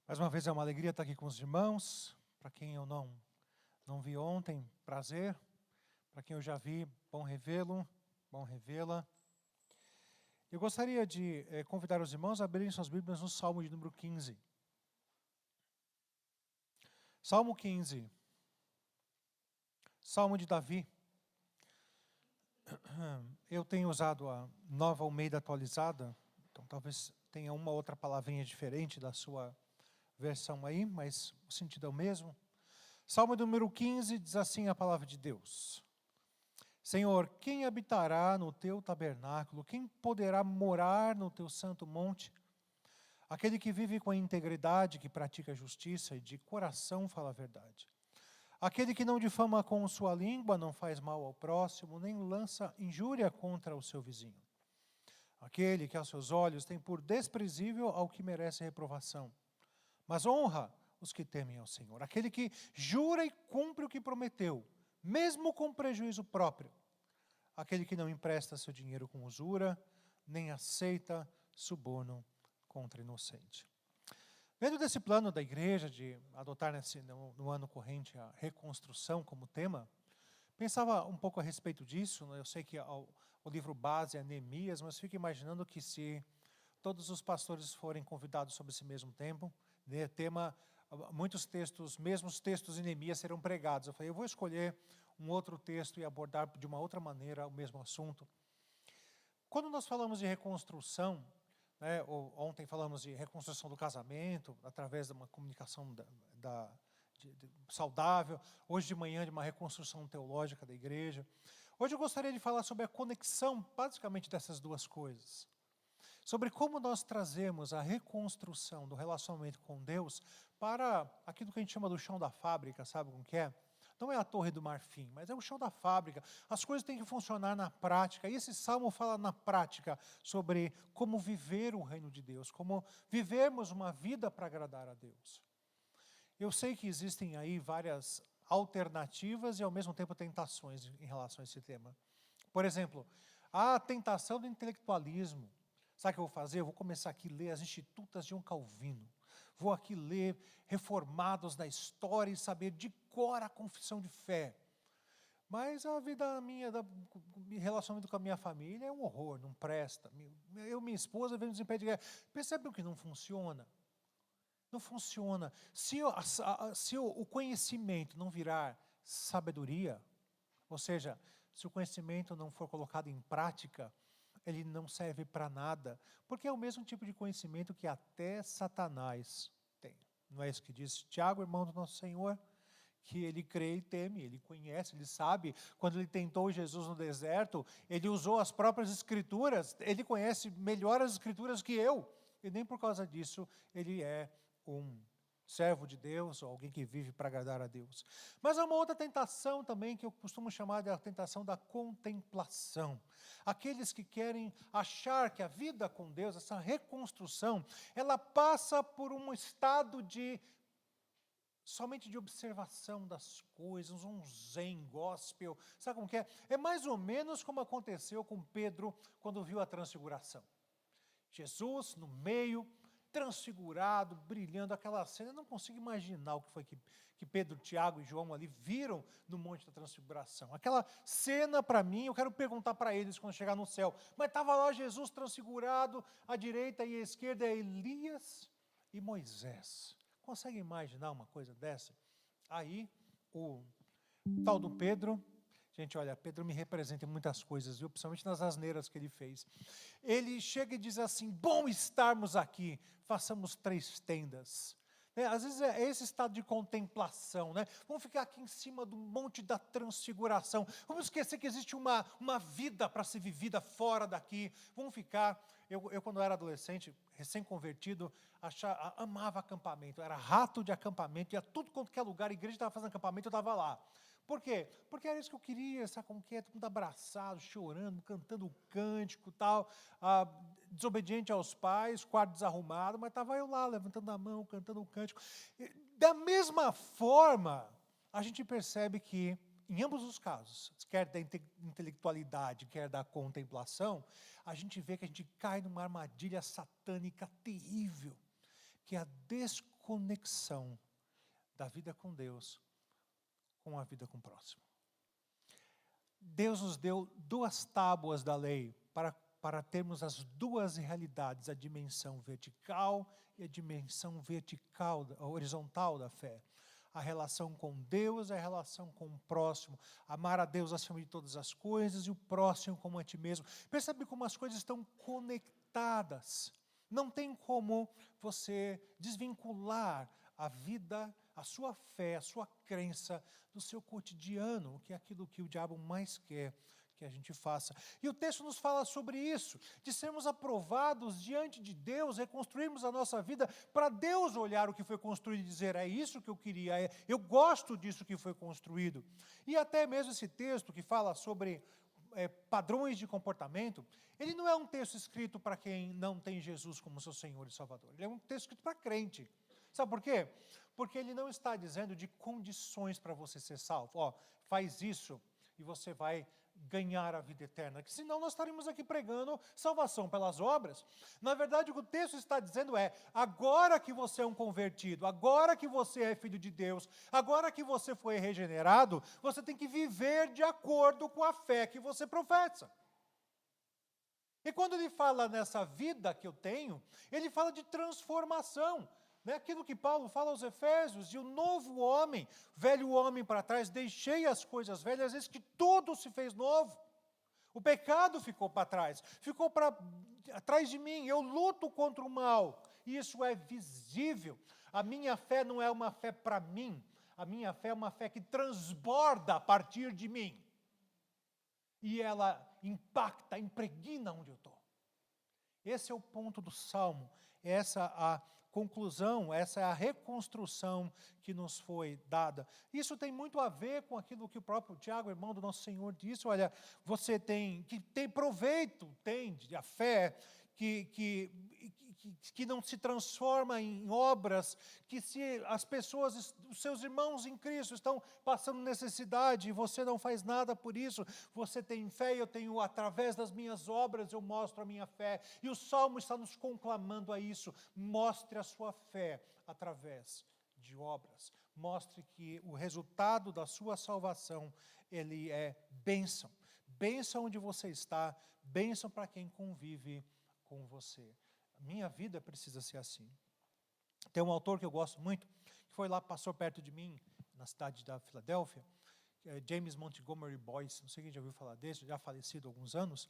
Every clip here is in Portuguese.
Mais uma vez é uma alegria estar aqui com os irmãos. Para quem eu não vi ontem, prazer. Para quem eu já vi, bom revê-lo, bom revê-la. Eu gostaria de convidar os irmãos a abrirem suas Bíblias no Salmo de número 15. Salmo 15. Salmo de Davi. Eu tenho usado a Nova Almeida atualizada, então talvez tenha uma outra palavrinha diferente da sua versão aí, mas o sentido é o mesmo. Salmo número 15 diz assim a palavra de Deus: Senhor, quem habitará no teu tabernáculo? Quem poderá morar no teu santo monte? Aquele que vive com a integridade, que pratica a justiça e de coração fala a verdade. Aquele que não difama com sua língua, não faz mal ao próximo, nem lança injúria contra o seu vizinho. Aquele que aos seus olhos tem por desprezível ao que merece reprovação, mas honra os que temem ao Senhor. Aquele que jura e cumpre o que prometeu, mesmo com prejuízo próprio. Aquele que não empresta seu dinheiro com usura, nem aceita suborno contra inocente. Vendo desse plano da igreja de adotar no ano corrente a reconstrução como tema, pensava um pouco a respeito disso. Eu sei que o livro base é Neemias, mas fico imaginando que se todos os pastores forem convidados sobre esse mesmo tema, muitos textos, mesmos textos em Neemias serão pregados. Eu falei, eu vou escolher um outro texto e abordar de uma outra maneira o mesmo assunto. Quando nós falamos de reconstrução, ontem falamos de reconstrução do casamento, através de uma comunicação saudável, hoje de manhã de uma reconstrução teológica da igreja. Hoje eu gostaria de falar sobre a conexão, basicamente, dessas duas coisas. Sobre como nós trazemos a reconstrução do relacionamento com Deus para aquilo que a gente chama do chão da fábrica, sabe como que é? Não é a torre do marfim, mas é o chão da fábrica. As coisas têm que funcionar na prática. E esse salmo fala na prática sobre como viver o reino de Deus, como vivermos uma vida para agradar a Deus. Eu sei que existem aí várias alternativas e ao mesmo tempo tentações em relação a esse tema. Por exemplo, a tentação do intelectualismo. Sabe o que eu vou fazer? Eu vou começar aqui a ler as Institutas de um Calvino. Vou aqui ler Reformados da História e saber de cor a confissão de fé. Mas a vida minha, relacionamento com a minha família é um horror, não presta. Eu e minha esposa vivemos em pé de guerra. Percebem que não funciona? Não funciona. Se o conhecimento não virar sabedoria, ou seja, se o conhecimento não for colocado em prática, ele não serve para nada, porque é o mesmo tipo de conhecimento que até Satanás tem. Não é isso que diz Tiago, irmão do nosso Senhor? Que ele crê e teme, ele conhece, ele sabe. Quando ele tentou Jesus no deserto, ele usou as próprias escrituras, ele conhece melhor as escrituras que eu, e nem por causa disso ele é um servo de Deus, ou alguém que vive para agradar a Deus. Mas há uma outra tentação também, que eu costumo chamar de a tentação da contemplação. Aqueles que querem achar que a vida com Deus, essa reconstrução, ela passa por um estado somente de observação das coisas, um zen gospel. Sabe como que é? É mais ou menos como aconteceu com Pedro quando viu a transfiguração. Jesus no meio, transfigurado, brilhando, aquela cena, eu não consigo imaginar o que foi que Pedro, Tiago e João ali viram no Monte da Transfiguração. Aquela cena, para mim, eu quero perguntar para eles quando chegar no céu, mas estava lá Jesus transfigurado, à direita e à esquerda é Elias e Moisés. Consegue imaginar uma coisa dessa? Aí, o tal do Pedro, gente, olha, Pedro me representa em muitas coisas, viu? Principalmente nas asneiras que ele fez. Ele chega e diz assim, bom estarmos aqui, façamos 3 tendas. Às vezes é esse estado de contemplação, né? Vamos ficar aqui em cima do Monte da Transfiguração. Vamos esquecer que existe uma vida para ser vivida fora daqui. Vamos ficar... Eu quando era adolescente, recém-convertido, amava acampamento. Era rato de acampamento, ia tudo quanto que é lugar, a igreja estava fazendo acampamento, eu estava lá. Por quê? Porque era isso que eu queria, sabe como que é? Todo mundo abraçado, chorando, cantando o cântico e tal, desobediente aos pais, quarto desarrumado, mas estava eu lá, levantando a mão, cantando o cântico. Da mesma forma, a gente percebe que, em ambos os casos, quer da intelectualidade, quer da contemplação, a gente vê que a gente cai numa armadilha satânica terrível, que é a desconexão conexão da vida com Deus com a vida com o próximo. Deus nos deu 2 tábuas da lei para termos as 2 realidades, a dimensão vertical e a dimensão horizontal da fé. A relação com Deus, a relação com o próximo. Amar a Deus acima de todas as coisas e o próximo como a ti mesmo. Percebe como as coisas estão conectadas. Não tem como você desvincular a vida, a sua fé, a sua crença do seu cotidiano, que é aquilo que o diabo mais quer que a gente faça. E o texto nos fala sobre isso, de sermos aprovados diante de Deus, reconstruirmos a nossa vida, para Deus olhar o que foi construído e dizer, é isso que eu queria, eu gosto disso que foi construído. E até mesmo esse texto que fala sobre padrões de comportamento, ele não é um texto escrito para quem não tem Jesus como seu Senhor e Salvador, ele é um texto escrito para crente. Sabe por quê? Porque ele não está dizendo de condições para você ser salvo. Ó, faz isso e você vai ganhar a vida eterna. Que senão nós estaríamos aqui pregando salvação pelas obras. Na verdade, o que o texto está dizendo é, agora que você é um convertido, agora que você é filho de Deus, agora que você foi regenerado, você tem que viver de acordo com a fé que você professa. E quando ele fala nessa vida que eu tenho, ele fala de transformação. Aquilo que Paulo fala aos Efésios, de um novo homem, velho homem para trás, deixei as coisas velhas, eis que tudo se fez novo. O pecado ficou para trás, ficou atrás de mim, eu luto contra o mal, e isso é visível. A minha fé não é uma fé para mim, a minha fé é uma fé que transborda a partir de mim. E ela impacta, impregna onde eu estou. Esse é o ponto do Salmo, essa a conclusão, essa é a reconstrução que nos foi dada. Isso tem muito a ver com aquilo que o próprio Tiago, irmão do nosso Senhor, disse, olha, você tem proveito, a fé, que não se transforma em obras, que se as pessoas, os seus irmãos em Cristo estão passando necessidade e você não faz nada por isso, você tem fé e eu tenho, através das minhas obras, eu mostro a minha fé. E o Salmo está nos conclamando a isso, mostre a sua fé através de obras. Mostre que o resultado da sua salvação, ele é bênção. Bênção onde você está, bênção para quem convive com você. A minha vida precisa ser assim. Tem um autor que eu gosto muito, que foi lá, passou perto de mim, na cidade da Filadélfia, que é James Montgomery Boyce, não sei quem já ouviu falar desse, já falecido há alguns anos,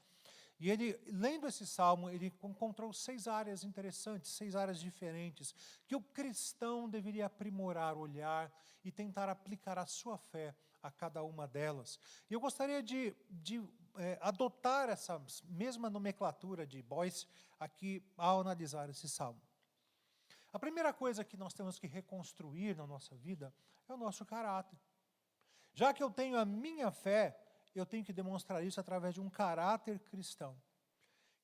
e ele, lendo esse salmo, ele encontrou 6 áreas interessantes, 6 áreas diferentes, que o cristão deveria aprimorar, olhar e tentar aplicar a sua fé a cada uma delas. E eu gostaria de adotar essa mesma nomenclatura de Boyce aqui ao analisar esse salmo. A primeira coisa que nós temos que reconstruir na nossa vida é o nosso caráter. Já que eu tenho a minha fé, eu tenho que demonstrar isso através de um caráter cristão.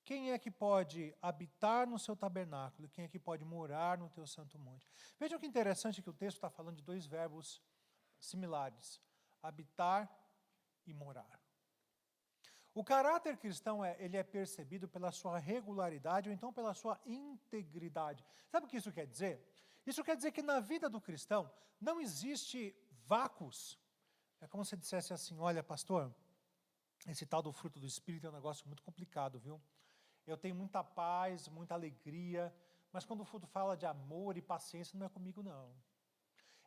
Quem é que pode habitar no seu tabernáculo? Quem é que pode morar no teu santo monte? Vejam que interessante que o texto está falando de 2 verbos similares. Habitar e morar. O caráter cristão, ele é percebido pela sua regularidade ou então pela sua integridade. Sabe o que isso quer dizer? Isso quer dizer que na vida do cristão não existe vácuos. É como se dissesse assim, olha pastor, esse tal do fruto do Espírito é um negócio muito complicado, viu? Eu tenho muita paz, muita alegria, mas quando o fruto fala de amor e paciência, não é comigo não.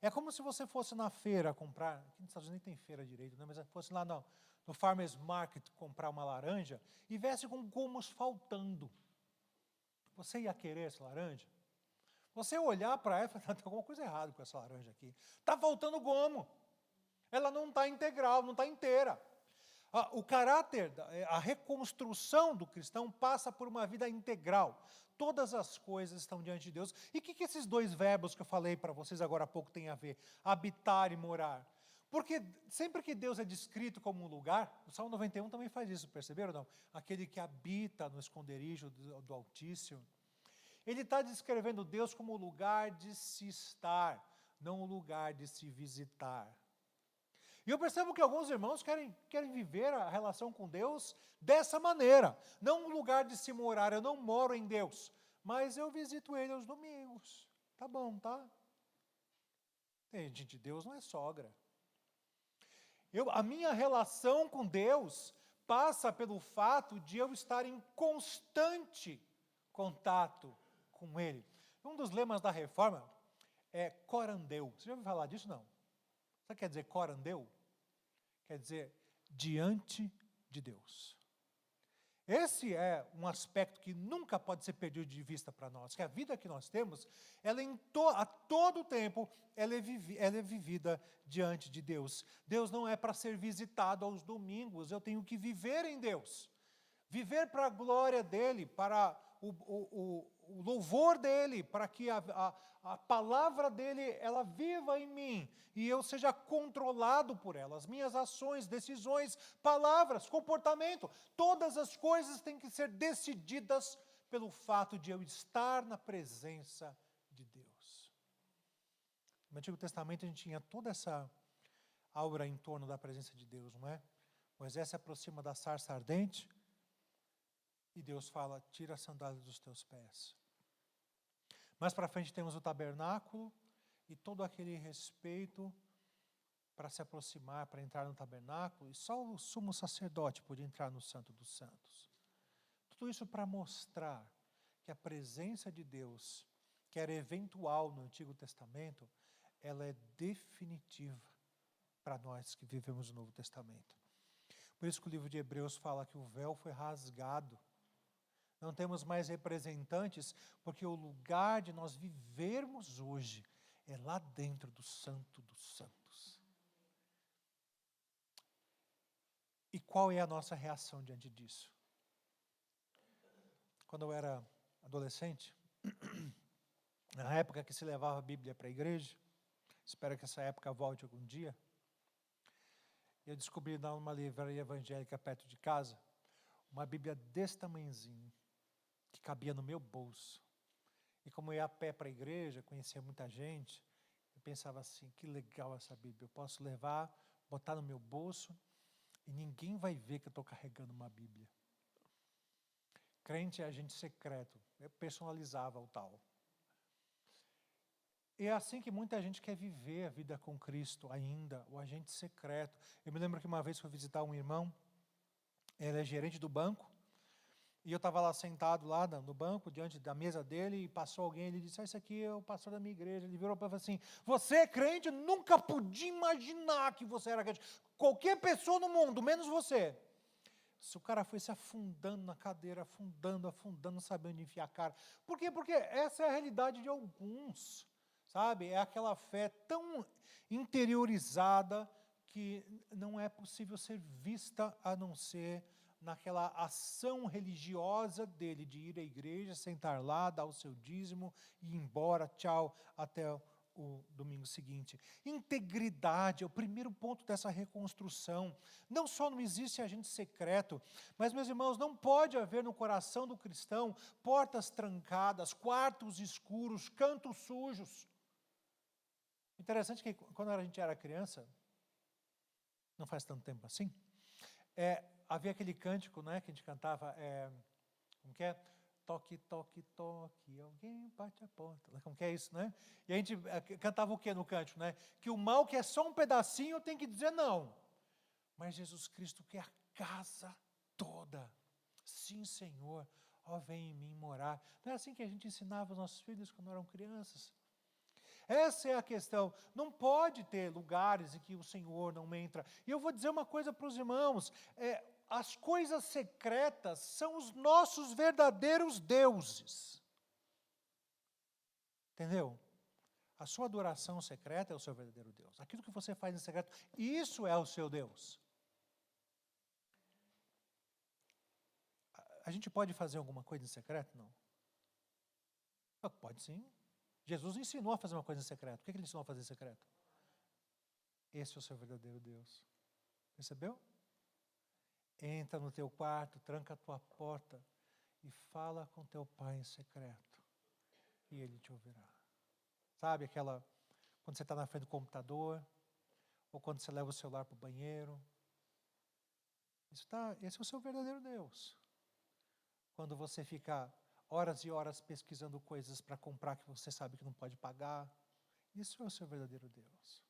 É como se você fosse na feira comprar, aqui nos Estados Unidos nem tem feira direito, né? Mas fosse lá no Farmer's Market comprar uma laranja e viesse com gomos faltando. Você ia querer essa laranja? Você olhar para ela e falar, tem alguma coisa errada com essa laranja aqui. Está faltando gomo. Ela não está integral, não está inteira. O caráter, a reconstrução do cristão passa por uma vida integral. Todas as coisas estão diante de Deus. E o que esses 2 verbos que eu falei para vocês agora há pouco têm a ver? Habitar e morar. Porque sempre que Deus é descrito como um lugar, o Salmo 91 também faz isso, perceberam ou não? Aquele que habita no esconderijo do Altíssimo. Ele está descrevendo Deus como um lugar de se estar, não um lugar de se visitar. E eu percebo que alguns irmãos querem viver a relação com Deus dessa maneira. Não um lugar de se morar, eu não moro em Deus, mas eu visito Ele aos domingos. Tá bom, tá? Gente, Deus não é sogra. A minha relação com Deus passa pelo fato de eu estar em constante contato com Ele. Um dos lemas da Reforma é corandeu. Você já ouviu falar disso? Não. Sabe o que quer dizer corandeu? Quer dizer diante de Deus. Esse é um aspecto que nunca pode ser perdido de vista para nós, que a vida que nós temos, ela a todo tempo, ela é vivida diante de Deus. Deus não é para ser visitado aos domingos, eu tenho que viver em Deus. Viver para a glória dEle, para o louvor dEle, para que a palavra dEle, ela viva em mim, e eu seja controlado por ela. As minhas ações, decisões, palavras, comportamento, todas as coisas têm que ser decididas pelo fato de eu estar na presença de Deus. No Antigo Testamento a gente tinha toda essa aura em torno da presença de Deus, não é? Moisés se aproxima da sarça ardente, e Deus fala, tira a sandália dos teus pés. Mais para frente temos o tabernáculo e todo aquele respeito para se aproximar, para entrar no tabernáculo, e só o sumo sacerdote podia entrar no Santo dos Santos. Tudo isso para mostrar que a presença de Deus, que era eventual no Antigo Testamento, ela é definitiva para nós que vivemos o Novo Testamento. Por isso que o livro de Hebreus fala que o véu foi rasgado. Não temos mais representantes, porque o lugar de nós vivermos hoje é lá dentro do Santo dos Santos. E qual é a nossa reação diante disso? Quando eu era adolescente, na época que se levava a Bíblia para a igreja, espero que essa época volte algum dia, eu descobri numa livraria evangélica perto de casa, uma Bíblia desse tamanhozinho, que cabia no meu bolso. E como eu ia a pé para a igreja, conhecia muita gente, eu pensava assim, que legal essa Bíblia, eu posso levar, botar no meu bolso, e ninguém vai ver que eu estou carregando uma Bíblia. Crente é agente secreto, eu personalizava o tal. E é assim que muita gente quer viver a vida com Cristo ainda, o agente secreto. Eu me lembro que uma vez fui visitar um irmão, ele é gerente do banco, e eu estava lá sentado lá no banco, diante da mesa dele, e passou alguém, ele disse, esse aqui é o pastor da minha igreja. Ele virou para mim e falou assim, você é crente? Eu nunca podia imaginar que você era crente. Qualquer pessoa no mundo, menos você. O cara foi se afundando na cadeira, afundando, não sabia onde enfiar a cara. Por quê? Porque essa é a realidade de alguns, sabe? É aquela fé tão interiorizada que não é possível ser vista a não ser naquela ação religiosa dele, de ir à igreja, sentar lá, dar o seu dízimo e ir embora, tchau, até o domingo seguinte. Integridade é o primeiro ponto dessa reconstrução. Não só não existe agente secreto, mas, meus irmãos, não pode haver no coração do cristão portas trancadas, quartos escuros, cantos sujos. Interessante que quando a gente era criança, não faz tanto tempo assim, havia aquele cântico, né, que a gente cantava, como que é? Toque, toque, toque, alguém bate a porta. Como que é isso, né? E a gente cantava o que no cântico, né? Que o mal que é só um pedacinho tem que dizer não. Mas Jesus Cristo quer a casa toda. Sim, Senhor, ó, vem em mim morar. Não é assim que a gente ensinava os nossos filhos quando eram crianças? Essa é a questão. Não pode ter lugares em que o Senhor não entra. E eu vou dizer uma coisa para os irmãos, as coisas secretas são os nossos verdadeiros deuses. Entendeu? A sua adoração secreta é o seu verdadeiro Deus. Aquilo que você faz em secreto, isso é o seu Deus. A gente pode fazer alguma coisa em secreto? Não. Pode sim. Jesus ensinou a fazer uma coisa em secreto. O que ele ensinou a fazer em secreto? Esse é o seu verdadeiro Deus. Percebeu? Entra no teu quarto, tranca a tua porta e fala com teu pai em secreto. E ele te ouvirá. Sabe quando você está na frente do computador, ou quando você leva o celular para o banheiro. Esse é o seu verdadeiro Deus. Quando você fica horas e horas pesquisando coisas para comprar que você sabe que não pode pagar. Isso é o seu verdadeiro Deus.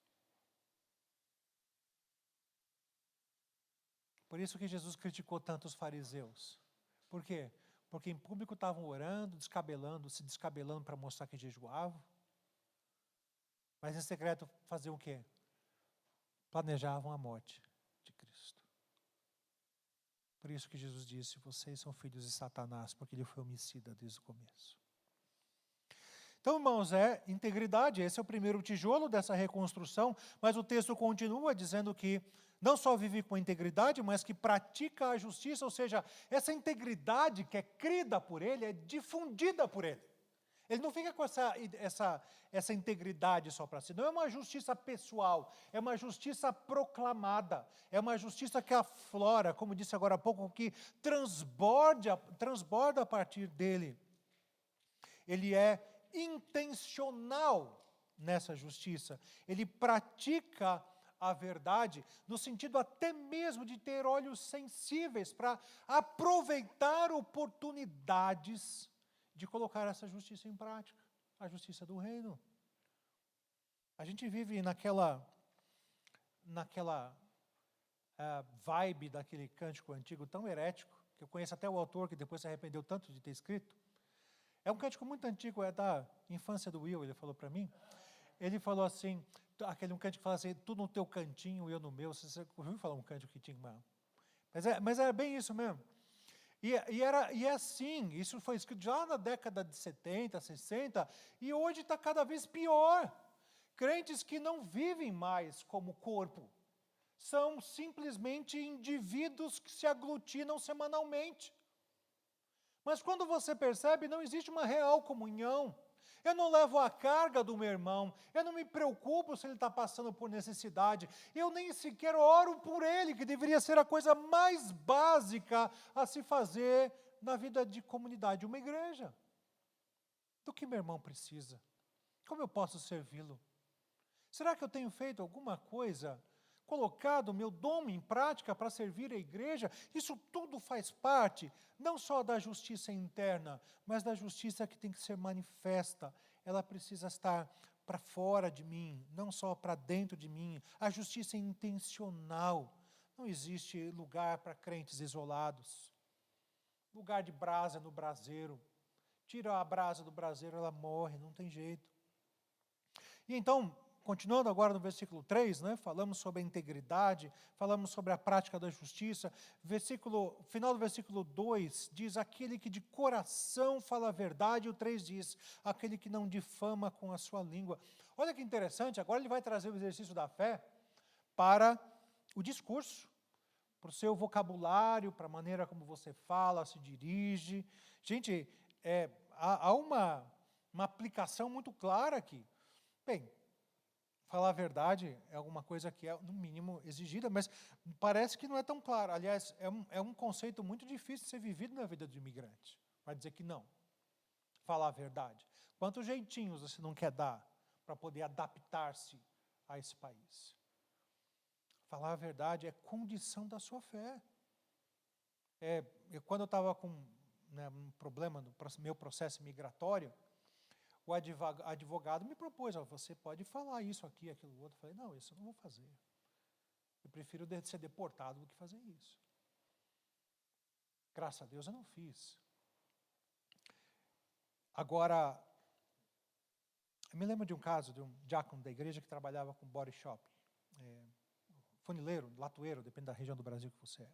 Por isso que Jesus criticou tanto os fariseus. Por quê? Porque em público estavam orando, se descabelando para mostrar que jejuavam. Mas em secreto faziam o quê? Planejavam a morte de Cristo. Por isso que Jesus disse, vocês são filhos de Satanás, porque ele foi homicida desde o começo. Então, irmãos, integridade, esse é o primeiro tijolo dessa reconstrução, mas o texto continua dizendo que não só vive com integridade, mas que pratica a justiça, ou seja, essa integridade que é crida por ele, é difundida por ele. Ele não fica com essa integridade só para si. Não é uma justiça pessoal, é uma justiça proclamada, é uma justiça que aflora, como disse agora há pouco, que transborda a partir dele. Ele é intencional nessa justiça. Ele pratica a verdade, no sentido até mesmo de ter olhos sensíveis para aproveitar oportunidades de colocar essa justiça em prática, a justiça do reino. A gente vive naquela vibe daquele cântico antigo tão herético, que eu conheço até o autor, que depois se arrependeu tanto de ter escrito. É um cântico muito antigo, é da infância do Will, ele falou para mim. Ele falou assim, um cântico que fala assim, tu no teu cantinho, eu no meu. Você ouviu falar um cântico que tinha uma... Mas era bem isso mesmo. E é assim, isso foi escrito já na década de 70, 60, e hoje está cada vez pior. Crentes que não vivem mais como corpo, são simplesmente indivíduos que se aglutinam semanalmente. Mas quando você percebe, não existe uma real comunhão. Eu não levo a carga do meu irmão, eu não me preocupo se ele está passando por necessidade, eu nem sequer oro por ele, que deveria ser a coisa mais básica a se fazer na vida de comunidade, uma igreja. Do que meu irmão precisa? Como eu posso servi-lo? Será que eu tenho feito alguma coisa, colocado o meu dom em prática para servir a igreja? Isso tudo faz parte, não só da justiça interna, mas da justiça que tem que ser manifesta. Ela precisa estar para fora de mim, não só para dentro de mim. A justiça é intencional. Não existe lugar para crentes isolados. Lugar de brasa no braseiro. Tira a brasa do braseiro, ela morre, não tem jeito. E então, continuando agora no versículo 3, falamos sobre a integridade, falamos sobre a prática da justiça. Final do versículo 2 diz, aquele que de coração fala a verdade, e o 3 diz, aquele que não difama com a sua língua. Olha que interessante, agora ele vai trazer o exercício da fé para o discurso, para o seu vocabulário, para a maneira como você fala, se dirige. Gente, há uma aplicação muito clara aqui. Bem, falar a verdade é alguma coisa que é, no mínimo, exigida, mas parece que não é tão claro. Aliás, é um conceito muito difícil de ser vivido na vida do imigrante. Vai dizer que não. Falar a verdade. Quantos jeitinhos você não quer dar para poder adaptar-se a esse país? Falar a verdade é condição da sua fé. Quando eu estava com um problema no meu processo migratório, o advogado me propôs, você pode falar isso aqui, aquilo outro. Eu falei, não, isso eu não vou fazer. Eu prefiro ser deportado do que fazer isso. Graças a Deus eu não fiz. Agora, eu me lembro de um caso de um diácono da igreja que trabalhava com body shop. Funileiro, latoeiro, depende da região do Brasil que você é.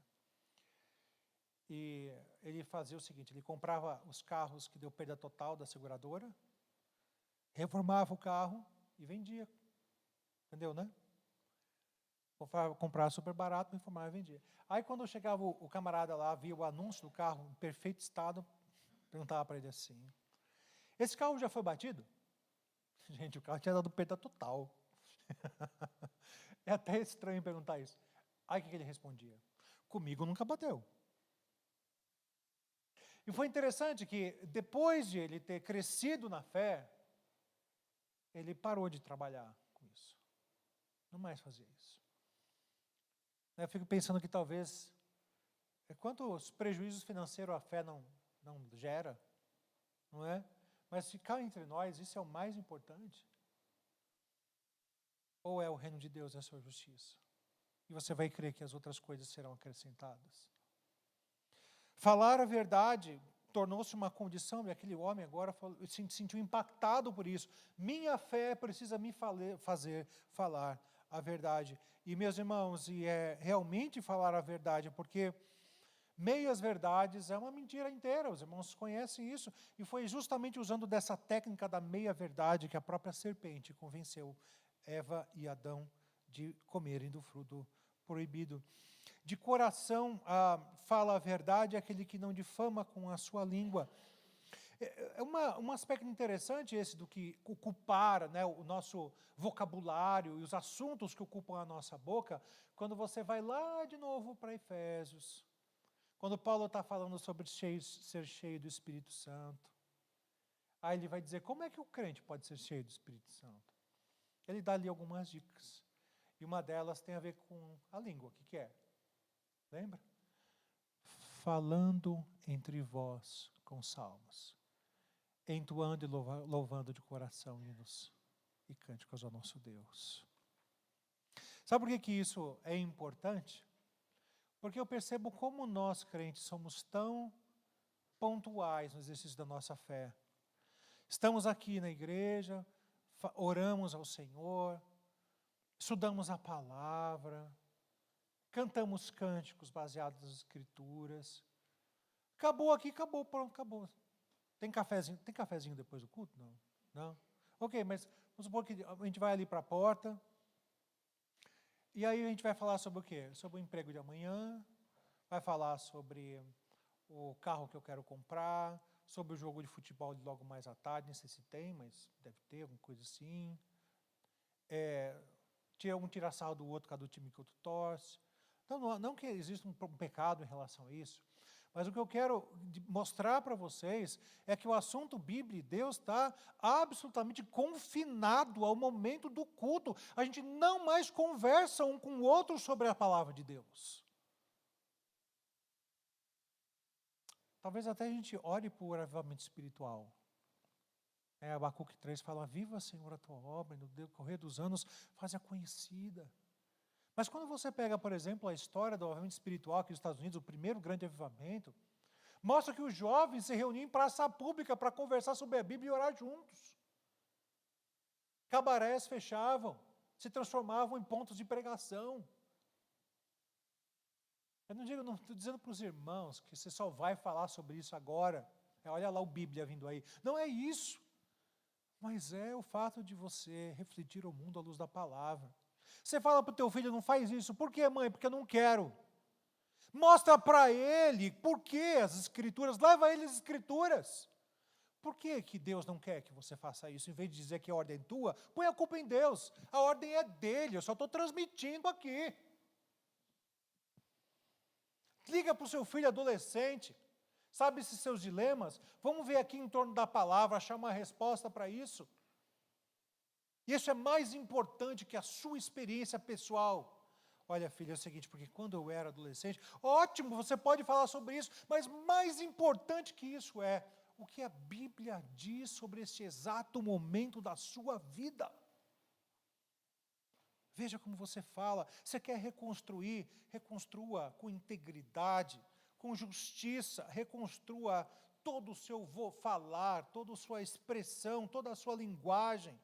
E ele fazia o seguinte, ele comprava os carros que deu perda total da seguradora, reformava o carro e vendia. Entendeu, né? Comprava super barato, reformava e vendia. Aí quando chegava o camarada lá, via o anúncio do carro em perfeito estado, perguntava para ele assim, esse carro já foi batido? Gente, o carro tinha dado perda total. É até estranho perguntar isso. Aí o que ele respondia? Comigo nunca bateu. E foi interessante que depois de ele ter crescido na fé, ele parou de trabalhar com isso. Não mais fazia isso. Eu fico pensando que talvez, quantos prejuízos financeiros a fé não gera, não é? Mas ficar entre nós, isso é o mais importante. Ou é o reino de Deus e a sua justiça? E você vai crer que as outras coisas serão acrescentadas. Falar a verdade tornou-se uma condição, e aquele homem agora se sentiu impactado por isso. Minha fé precisa me fazer falar a verdade. E, meus irmãos, e é realmente falar a verdade, porque meias verdades é uma mentira inteira, os irmãos conhecem isso, e foi justamente usando dessa técnica da meia verdade que a própria serpente convenceu Eva e Adão de comerem do fruto proibido. De coração fala a verdade aquele que não difama com a sua língua. É um aspecto interessante esse do que ocupar, né, o nosso vocabulário e os assuntos que ocupam a nossa boca, quando você vai lá de novo para Efésios, quando Paulo está falando sobre ser cheio do Espírito Santo. Aí ele vai dizer, como é que o crente pode ser cheio do Espírito Santo? Ele dá ali algumas dicas. E uma delas tem a ver com a língua. O que é? Lembra? Falando entre vós com salmos, entoando e louvando de coração hinos e cânticos ao nosso Deus. Sabe por que isso é importante? Porque eu percebo como nós, crentes, somos tão pontuais no exercício da nossa fé. Estamos aqui na igreja, oramos ao Senhor, estudamos a palavra, cantamos cânticos baseados nas Escrituras. Acabou aqui, acabou, pronto, acabou. Tem cafezinho depois do culto? Não. Não? Ok, mas vamos supor que a gente vai ali para a porta, e aí a gente vai falar sobre o quê? Sobre o emprego de amanhã, vai falar sobre o carro que eu quero comprar, sobre o jogo de futebol de logo mais à tarde, não sei se tem, mas deve ter, alguma coisa assim. Um tira sarro do outro, cada do time que o outro torce. Então, não que exista um pecado em relação a isso, mas o que eu quero mostrar para vocês é que o assunto Bíblia e Deus está absolutamente confinado ao momento do culto. A gente não mais conversa um com o outro sobre a palavra de Deus. Talvez até a gente ore por avivamento espiritual. Abacuque 3 fala, viva, Senhor, a tua obra, e no decorrer dos anos, faz-a conhecida. Mas quando você pega, por exemplo, a história do avivamento espiritual aqui nos Estados Unidos, o primeiro grande avivamento, mostra que os jovens se reuniam em praça pública para conversar sobre a Bíblia e orar juntos. Cabarés fechavam, se transformavam em pontos de pregação. Eu não estou dizendo para os irmãos que você só vai falar sobre isso agora. Olha lá o Bíblia vindo aí. Não é isso. Mas é o fato de você refletir o mundo à luz da palavra. Você fala para o teu filho, não faz isso. Por quê, mãe? Porque eu não quero. Mostra para ele por que as Escrituras, leva ele às Escrituras. Por que Deus não quer que você faça isso? Em vez de dizer que a ordem é tua, põe a culpa em Deus. A ordem é dele, eu só estou transmitindo aqui. Liga para o seu filho adolescente, sabe esses seus dilemas? Vamos ver aqui em torno da palavra, achar uma resposta para isso. E isso é mais importante que a sua experiência pessoal. Olha, filha, é o seguinte, porque quando eu era adolescente, ótimo, você pode falar sobre isso, mas mais importante que isso é o que a Bíblia diz sobre este exato momento da sua vida. Veja como você fala. Você quer reconstruir? Reconstrua com integridade, com justiça, reconstrua todo o seu falar, toda a sua expressão, toda a sua linguagem.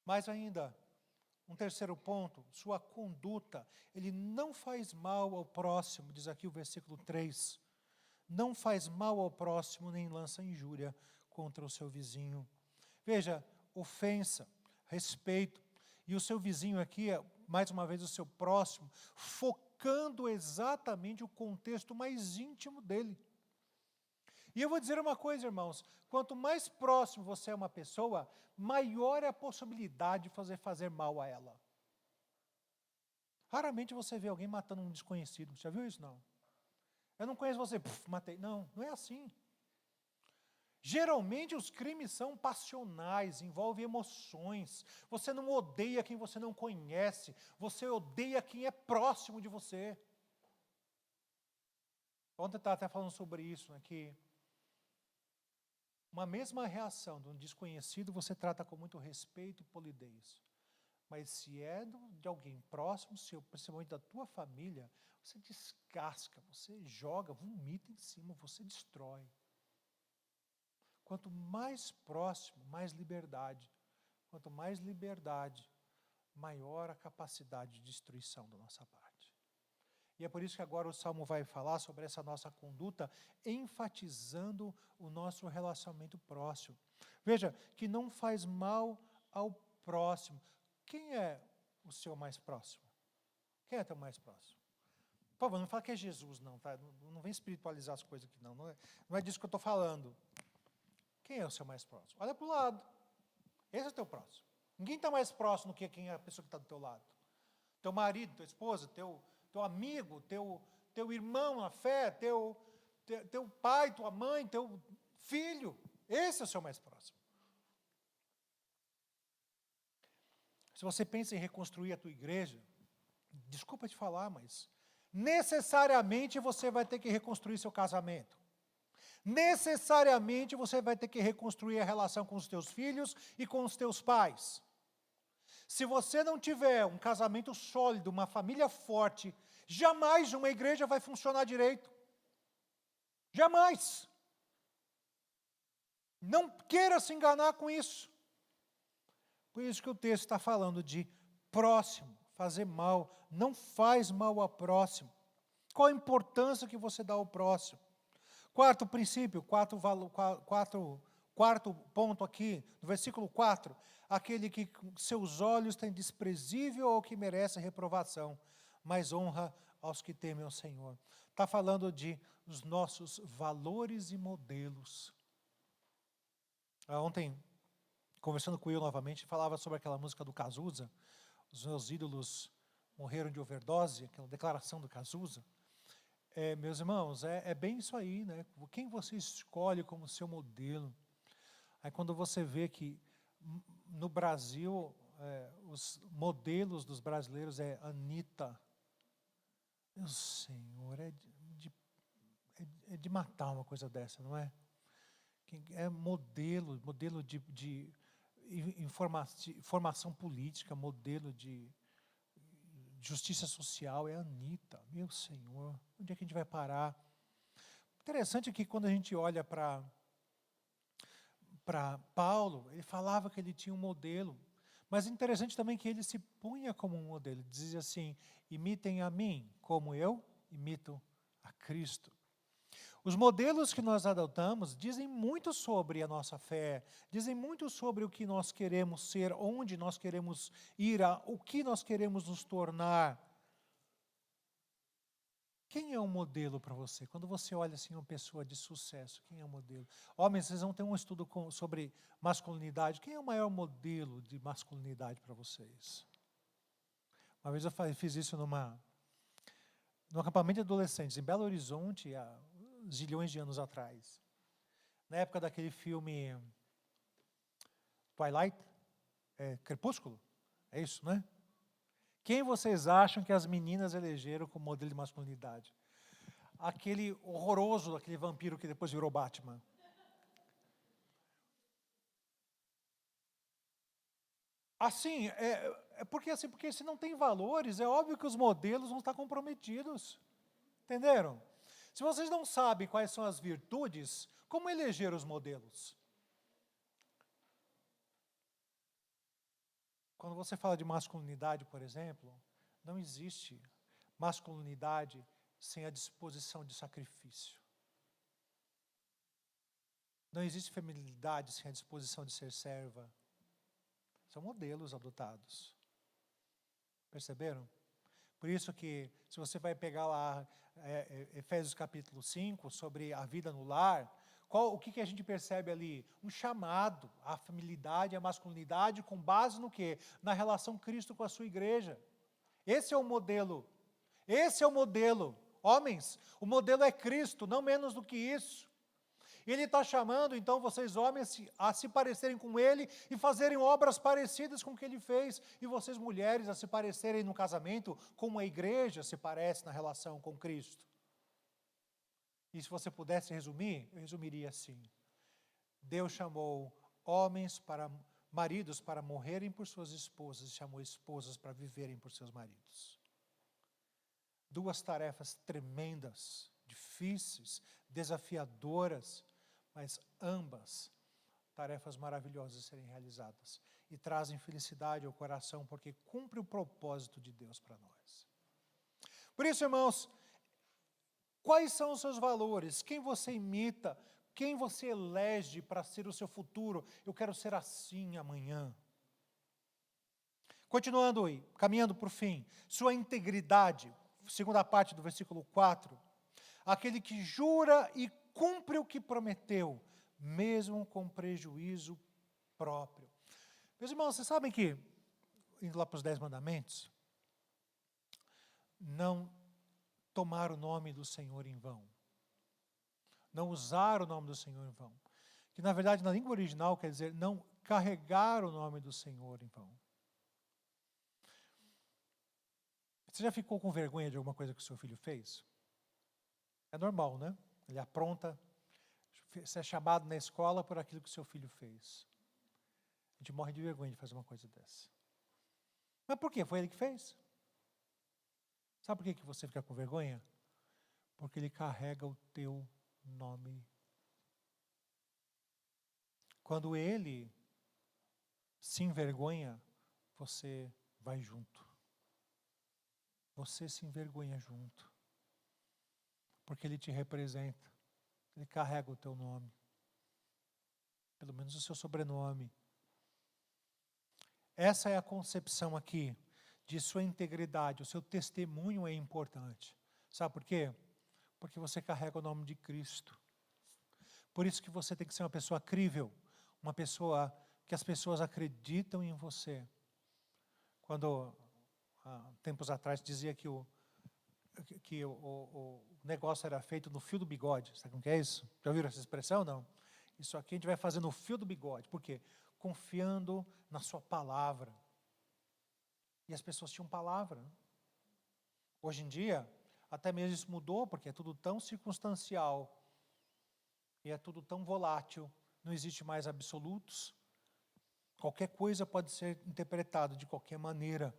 Mais ainda, um terceiro ponto, sua conduta. Ele não faz mal ao próximo, diz aqui o versículo 3. Não faz mal ao próximo, nem lança injúria contra o seu vizinho. Veja, ofensa, respeito. E o seu vizinho aqui, mais uma vez o seu próximo, focando exatamente o contexto mais íntimo dele. E eu vou dizer uma coisa, irmãos, quanto mais próximo você é uma pessoa, maior é a possibilidade de fazer mal a ela. Raramente você vê alguém matando um desconhecido, já viu isso? Não. Eu não conheço você, matei. Não, não é assim. Geralmente os crimes são passionais, envolvem emoções. Você não odeia quem você não conhece, você odeia quem é próximo de você. Ontem eu estava até falando sobre isso, né, que Uma mesma reação de um desconhecido você trata com muito respeito e polidez. Mas se é de alguém próximo seu, principalmente da tua família, você descasca, você joga, vomita em cima, você destrói. Quanto mais próximo, mais liberdade. Quanto mais liberdade, maior a capacidade de destruição da nossa parte. E é por isso que agora o Salmo vai falar sobre essa nossa conduta, enfatizando o nosso relacionamento próximo. Veja, que não faz mal ao próximo. Quem é o seu mais próximo? Quem é teu mais próximo? Por favor, não fala que é Jesus, não, tá? Não vem espiritualizar as coisas aqui, não. Não é disso que eu estou falando. Quem é o seu mais próximo? Olha para o lado. Esse é o teu próximo. Ninguém está mais próximo do que quem é a pessoa que está do teu lado. Teu marido, tua esposa, teu amigo, teu irmão na fé, teu pai, tua mãe, teu filho. Esse é o seu mais próximo. Se você pensa em reconstruir a tua igreja, desculpa te falar, mas necessariamente você vai ter que reconstruir seu casamento. Necessariamente você vai ter que reconstruir a relação com os teus filhos e com os teus pais. Se você não tiver um casamento sólido, uma família forte, jamais uma igreja vai funcionar direito. Jamais. Não queira se enganar com isso. Por isso que o texto está falando de próximo, fazer mal. Não faz mal ao próximo. Qual a importância que você dá ao próximo? Quarto princípio, quarto ponto aqui, no versículo 4, aquele que seus olhos têm desprezível ao que merece reprovação, mas honra aos que temem ao Senhor. Está falando dos nossos valores e modelos. Ontem, conversando com ele novamente, falava sobre aquela música do Cazuza, os meus ídolos morreram de overdose, aquela declaração do Cazuza. Meus irmãos, é bem isso aí, né? Quem você escolhe como seu modelo? Aí quando você vê que no Brasil, os modelos dos brasileiros é Anitta. Meu Senhor, é de matar uma coisa dessa, não é? É modelo de formação política, modelo de justiça social, é a Anitta. Meu Senhor, onde é que a gente vai parar? Interessante que quando a gente olha para Paulo, ele falava que ele tinha um modelo, mas interessante também que ele se punha como um modelo. Ele dizia assim, imitem a mim, como eu imito a Cristo. Os modelos que nós adotamos dizem muito sobre a nossa fé, dizem muito sobre o que nós queremos ser, onde nós queremos ir, o que nós queremos nos tornar. Quem é um modelo para você? Quando você olha assim uma pessoa de sucesso, quem é o modelo? Homens, vocês vão ter um estudo sobre masculinidade. Quem é o maior modelo de masculinidade para vocês? Uma vez eu fiz isso num acampamento de adolescentes em Belo Horizonte, há zilhões de anos atrás. Na época daquele filme Twilight, Crepúsculo, é isso, né? Quem vocês acham que as meninas elegeram como modelo de masculinidade? Aquele horroroso, aquele vampiro que depois virou Batman. Assim, porque se não tem valores, é óbvio que os modelos vão estar comprometidos. Entenderam? Se vocês não sabem quais são as virtudes, como eleger os modelos? Quando você fala de masculinidade, por exemplo, não existe masculinidade sem a disposição de sacrifício. Não existe feminilidade sem a disposição de ser serva. São modelos adotados. Perceberam? Por isso que, se você vai pegar lá Efésios capítulo 5, sobre a vida no lar, o que a gente percebe ali? Um chamado à feminilidade, à masculinidade, com base no quê? Na relação Cristo com a sua igreja. Esse é o modelo. Esse é o modelo. Homens, o modelo é Cristo, não menos do que isso. Ele está chamando, então, vocês homens a se parecerem com Ele e fazerem obras parecidas com o que Ele fez. E vocês mulheres a se parecerem no casamento como a igreja se parece na relação com Cristo. E se você pudesse resumir, eu resumiria assim. Deus chamou maridos para morrerem por suas esposas e chamou esposas para viverem por seus maridos. Duas tarefas tremendas, difíceis, desafiadoras, mas ambas tarefas maravilhosas de serem realizadas e trazem felicidade ao coração porque cumpre o propósito de Deus para nós. Por isso, irmãos, quais são os seus valores? Quem você imita? Quem você elege para ser o seu futuro? Eu quero ser assim amanhã. Continuando aí, caminhando para o fim. Sua integridade, segunda parte do versículo 4. Aquele que jura e cumpre o que prometeu, mesmo com prejuízo próprio. Meus irmãos, vocês sabem que, indo lá para os 10 mandamentos, não tomar o nome do Senhor em vão. Não usar o nome do Senhor em vão. Que na verdade na língua original quer dizer não carregar o nome do Senhor em vão. Você já ficou com vergonha de alguma coisa que o seu filho fez? É normal, né? Ele apronta, você é chamado na escola por aquilo que o seu filho fez. A gente morre de vergonha de fazer uma coisa dessa. Mas por quê? Foi ele que fez. Sabe por que você fica com vergonha? Porque ele carrega o teu nome. Quando ele se envergonha, você vai junto. Você se envergonha junto. Porque ele te representa. Ele carrega o teu nome. Pelo menos o seu sobrenome. Essa é a concepção aqui de sua integridade. O seu testemunho é importante. Sabe por quê? Porque você carrega o nome de Cristo. Por isso que você tem que ser uma pessoa crível, uma pessoa que as pessoas acreditam em você. Quando, tempos atrás, dizia que o negócio era feito no fio do bigode. Sabe como que é isso? Já ouviram essa expressão? Não. Isso aqui a gente vai fazer no fio do bigode. Por quê? Confiando na sua palavra. E as pessoas tinham palavra. Hoje em dia, até mesmo isso mudou, porque é tudo tão circunstancial e é tudo tão volátil, não existe mais absolutos. Qualquer coisa pode ser interpretada de qualquer maneira,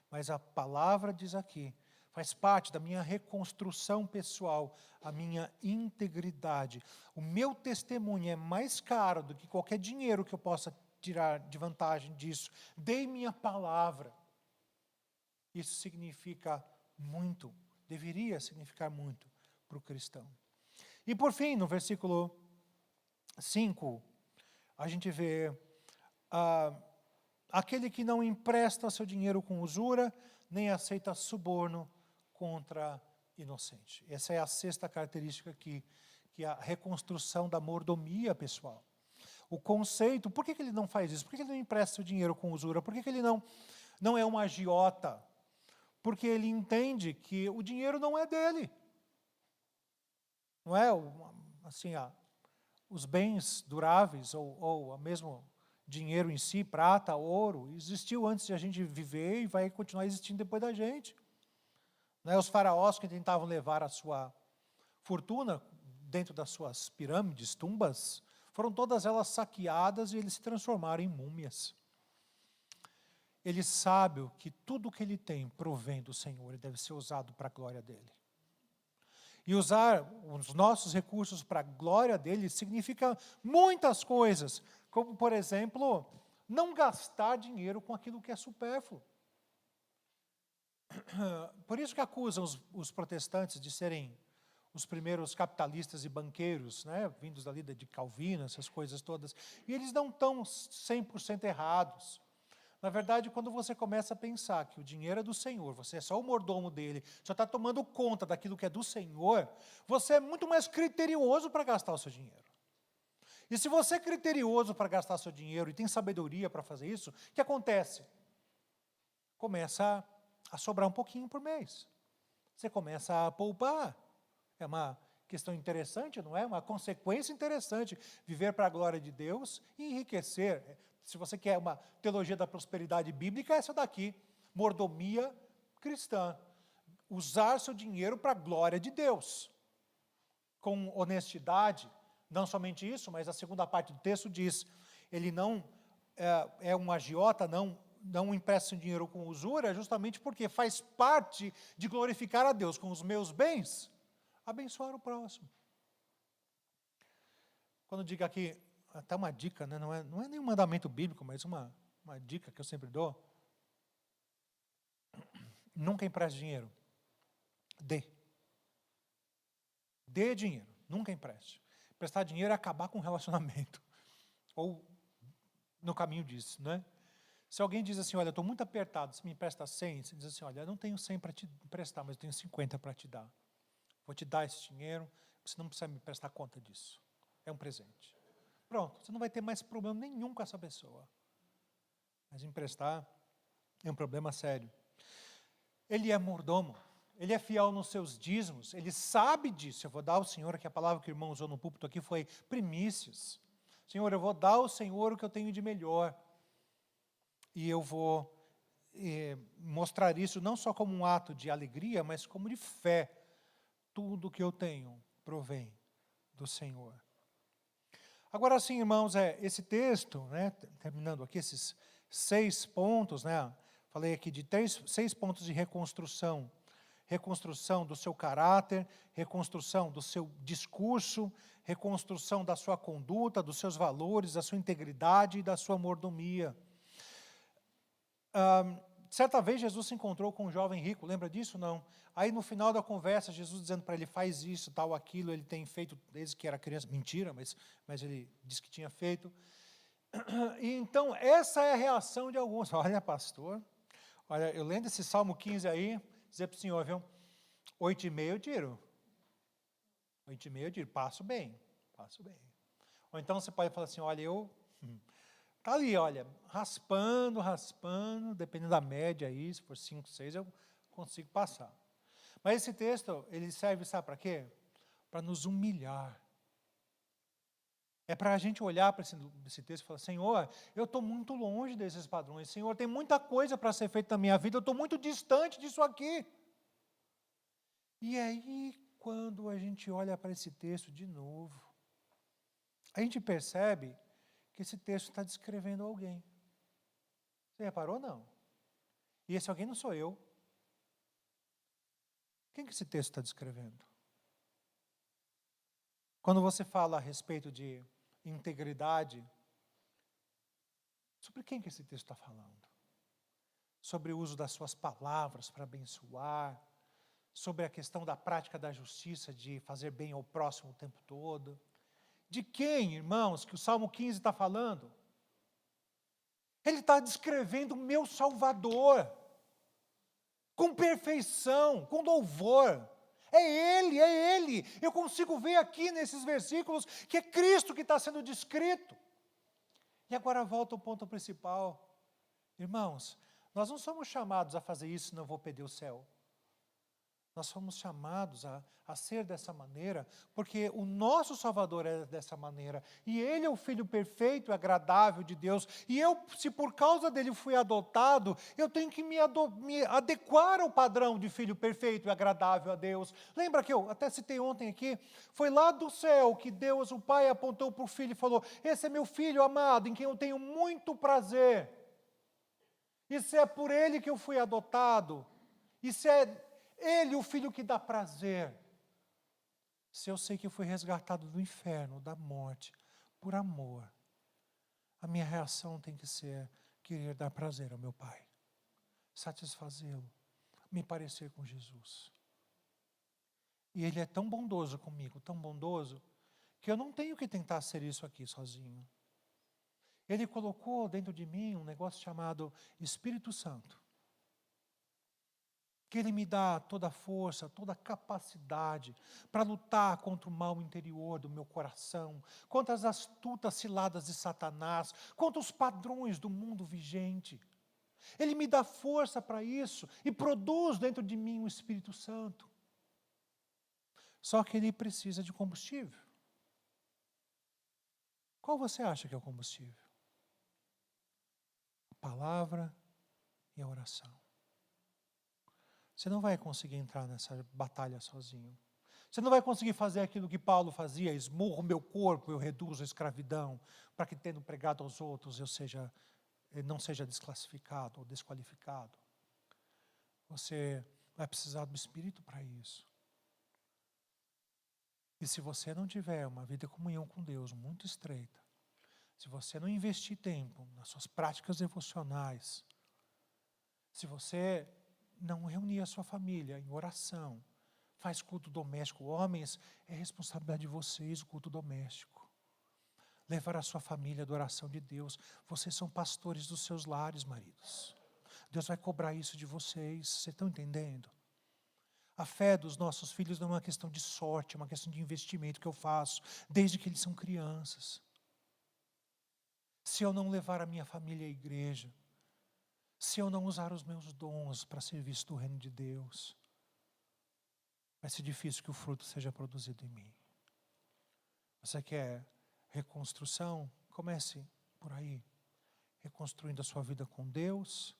mas a palavra diz aqui, faz parte da minha reconstrução pessoal, a minha integridade. O meu testemunho é mais caro do que qualquer dinheiro que eu possa tirar de vantagem disso. Dei minha palavra. Isso significa muito. Deveria significar muito para o cristão. E por fim, no versículo 5, a gente vê aquele que não empresta seu dinheiro com usura, nem aceita suborno contra inocente. Essa é a sexta característica aqui, que é a reconstrução da mordomia pessoal. O conceito, por que ele não faz isso? Por que ele não empresta seu dinheiro com usura? Por que ele não é um agiota? Porque ele entende que o dinheiro não é dele. Não é assim, os bens duráveis, ou mesmo dinheiro em si, prata, ouro, existiu antes de a gente viver e vai continuar existindo depois da gente. Não é? Os faraós que tentavam levar a sua fortuna dentro das suas pirâmides, tumbas, foram todas elas saqueadas e eles se transformaram em múmias. Ele sabe que tudo que ele tem provém do Senhor e deve ser usado para a glória dele. E usar os nossos recursos para a glória dele significa muitas coisas, como, por exemplo, não gastar dinheiro com aquilo que é supérfluo. Por isso que acusam os protestantes de serem os primeiros capitalistas e banqueiros, né, vindos da lida de Calvino, essas coisas todas. E eles não estão 100% errados. Na verdade, quando você começa a pensar que o dinheiro é do Senhor, você é só o mordomo dele, só está tomando conta daquilo que é do Senhor, você é muito mais criterioso para gastar o seu dinheiro. E se você é criterioso para gastar o seu dinheiro e tem sabedoria para fazer isso, o que acontece? Começa a sobrar um pouquinho por mês. Você começa a poupar. É uma questão interessante, não é? Uma consequência interessante. Viver para a glória de Deus e enriquecer. Se você quer uma teologia da prosperidade bíblica, é essa daqui. Mordomia cristã. Usar seu dinheiro para a glória de Deus. Com honestidade, Não somente isso, mas a segunda parte do texto diz, ele não é um agiota, não empresta dinheiro com usura, justamente porque faz parte de glorificar a Deus com os meus bens, abençoar o próximo. Quando digo aqui, até uma dica, né? Não é nenhum mandamento bíblico, mas uma dica que eu sempre dou. Nunca empreste dinheiro. Dê. Dê dinheiro, nunca empreste. Emprestar dinheiro é acabar com o relacionamento. Ou no caminho disso, né? Se alguém diz assim, olha, eu estou muito apertado, você me empresta 100, você diz assim, olha, eu não tenho 100 para te emprestar, mas eu tenho 50 para te dar. Vou te dar esse dinheiro, você não precisa me prestar conta disso. É um presente. Pronto, você não vai ter mais problema nenhum com essa pessoa. Mas emprestar é um problema sério. Ele é mordomo, ele é fiel nos seus dízimos, ele sabe disso. Eu vou dar ao Senhor, que a palavra que o irmão usou no púlpito aqui foi primícias. Senhor, eu vou dar ao Senhor o que eu tenho de melhor. E eu vou mostrar isso não só como um ato de alegria, mas como de fé. Tudo que eu tenho provém do Senhor. Agora sim, irmãos, esse texto, né, terminando aqui esses 6 pontos, né, falei aqui de 6 pontos de reconstrução. Reconstrução do seu caráter, reconstrução do seu discurso, reconstrução da sua conduta, dos seus valores, da sua integridade e da sua mordomia. Certa vez Jesus se encontrou com um jovem rico, lembra disso? Não. Aí no final da conversa, Jesus dizendo para ele, faz isso, tal, aquilo, ele tem feito desde que era criança, mentira, mas ele disse que tinha feito. E então, essa é a reação de alguns. Olha, pastor, olha, eu lendo esse Salmo 15 aí, dizer para o senhor, viu, 8,5 eu tiro. 8,5 eu tiro, passo bem. Ou então você pode falar assim, olha, está ali, olha, raspando, dependendo da média aí, se for 5, 6, eu consigo passar. Mas esse texto, ele serve, sabe para quê? Para nos humilhar. É para a gente olhar para esse texto e falar, Senhor, eu estou muito longe desses padrões. Senhor, tem muita coisa para ser feita na minha vida, eu estou muito distante disso aqui. E aí, quando a gente olha para esse texto de novo, a gente percebe que esse texto está descrevendo alguém. Você reparou, não? E esse alguém não sou eu. Quem que esse texto está descrevendo? Quando você fala a respeito de integridade, sobre quem que esse texto está falando? Sobre o uso das suas palavras para abençoar, sobre a questão da prática da justiça, de fazer bem ao próximo o tempo todo. De quem, irmãos, que o Salmo 15 está falando? Ele está descrevendo o meu Salvador, com perfeição, com louvor. É Ele. Eu consigo ver aqui nesses versículos que é Cristo que está sendo descrito. E agora volta ao ponto principal. Irmãos, nós não somos chamados a fazer isso, não vou perder o céu. Nós somos chamados a ser dessa maneira, porque o nosso Salvador é dessa maneira. E Ele é o Filho perfeito e agradável de Deus. E eu, se por causa dele fui adotado, eu tenho que me adequar ao padrão de Filho perfeito e agradável a Deus. Lembra que eu até citei ontem aqui? Foi lá do céu que Deus, o Pai, apontou para o Filho e falou, esse é meu Filho amado, em quem eu tenho muito prazer. E se é por Ele que eu fui adotado, e se é Ele, o Filho que dá prazer. Se eu sei que eu fui resgatado do inferno, da morte, por amor, a minha reação tem que ser querer dar prazer ao meu Pai, satisfazê-lo, me parecer com Jesus. E Ele é tão bondoso comigo, tão bondoso, que eu não tenho que tentar ser isso aqui sozinho. Ele colocou dentro de mim um negócio chamado Espírito Santo, que Ele me dá toda a força, toda a capacidade para lutar contra o mal interior do meu coração, contra as astutas ciladas de Satanás, contra os padrões do mundo vigente. Ele me dá força para isso e produz dentro de mim o Espírito Santo. Só que ele precisa de combustível. Qual você acha que é o combustível? A palavra e a oração. Você não vai conseguir entrar nessa batalha sozinho. Você não vai conseguir fazer aquilo que Paulo fazia, esmurro o meu corpo, eu reduzo a escravidão, para que tendo pregado aos outros eu não seja desclassificado ou desqualificado. Você vai precisar do Espírito para isso. E se você não tiver uma vida de comunhão com Deus muito estreita, se você não investir tempo nas suas práticas devocionais, se você não reunir a sua família em oração, faz culto doméstico. Homens, é responsabilidade de vocês o culto doméstico. Levar a sua família à adoração de Deus. Vocês são pastores dos seus lares, maridos. Deus vai cobrar isso de vocês. Vocês estão entendendo? A fé dos nossos filhos não é uma questão de sorte, é uma questão de investimento que eu faço desde que eles são crianças. Se eu não levar a minha família à igreja, se eu não usar os meus dons para serviço do reino de Deus, vai ser difícil que o fruto seja produzido em mim. Você quer reconstrução? Comece por aí, reconstruindo a sua vida com Deus,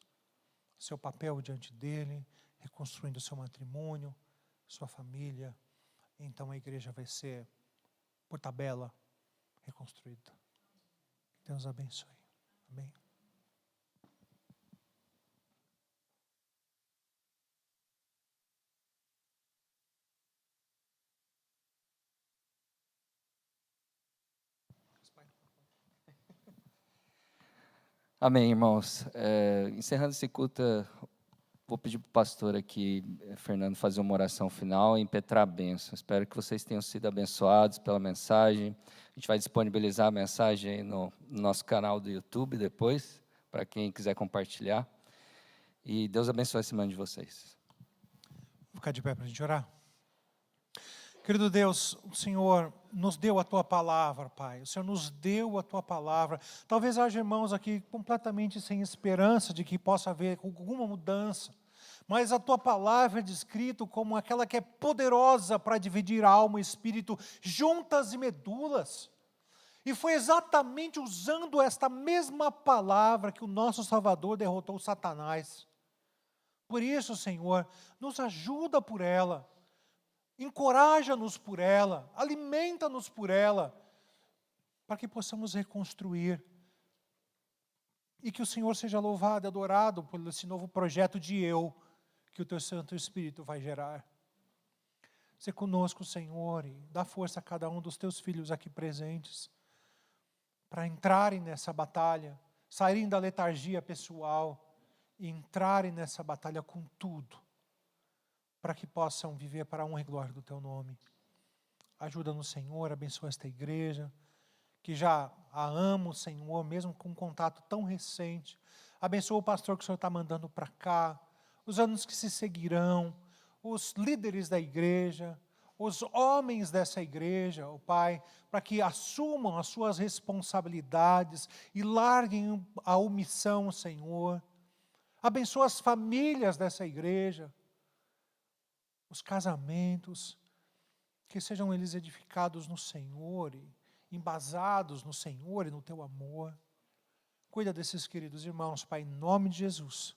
seu papel diante dele, reconstruindo o seu matrimônio, sua família. Então a igreja vai ser, por tabela, reconstruída. Deus abençoe. Amém. Amém, irmãos. Encerrando esse culto, vou pedir para o pastor aqui, Fernando, fazer uma oração final e impetrar a bênção. Espero que vocês tenham sido abençoados pela mensagem. A gente vai disponibilizar a mensagem aí no nosso canal do YouTube depois, para quem quiser compartilhar. E Deus abençoe a semana de vocês. Vou ficar de pé para a gente orar. Querido Deus, o Senhor nos deu a Tua palavra, Pai. O Senhor nos deu a Tua palavra. Talvez haja irmãos aqui completamente sem esperança de que possa haver alguma mudança. Mas a Tua palavra é descrita como aquela que é poderosa para dividir alma e espírito, juntas e medulas. E foi exatamente usando esta mesma palavra que o nosso Salvador derrotou Satanás. Por isso, Senhor, nos ajuda por ela. Encoraja-nos por ela, alimenta-nos por ela, para que possamos reconstruir. E que o Senhor seja louvado e adorado por esse novo projeto de eu, que o Teu Santo Espírito vai gerar. Seja conosco, Senhor, e dá força a cada um dos Teus filhos aqui presentes, para entrarem nessa batalha, saírem da letargia pessoal, e entrarem nessa batalha com tudo, para que possam viver para a honra e glória do Teu nome. Ajuda-nos, Senhor, abençoa esta igreja, que já a amo, Senhor, mesmo com um contato tão recente. Abençoa o pastor que o Senhor está mandando para cá, os anos que se seguirão, os líderes da igreja, os homens dessa igreja, ó Pai, para que assumam as suas responsabilidades e larguem a omissão, Senhor. Abençoa as famílias dessa igreja, os casamentos, que sejam eles edificados no Senhor, e embasados no Senhor e no Teu amor. Cuida desses queridos irmãos, Pai, em nome de Jesus.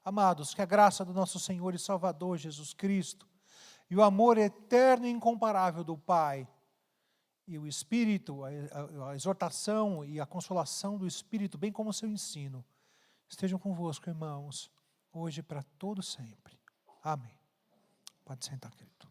Amados, que a graça do nosso Senhor e Salvador Jesus Cristo, e o amor eterno e incomparável do Pai, e o Espírito, a exortação e a consolação do Espírito, bem como o seu ensino, estejam convosco, irmãos, hoje e para todo sempre. Amém. Pode sentar, querido.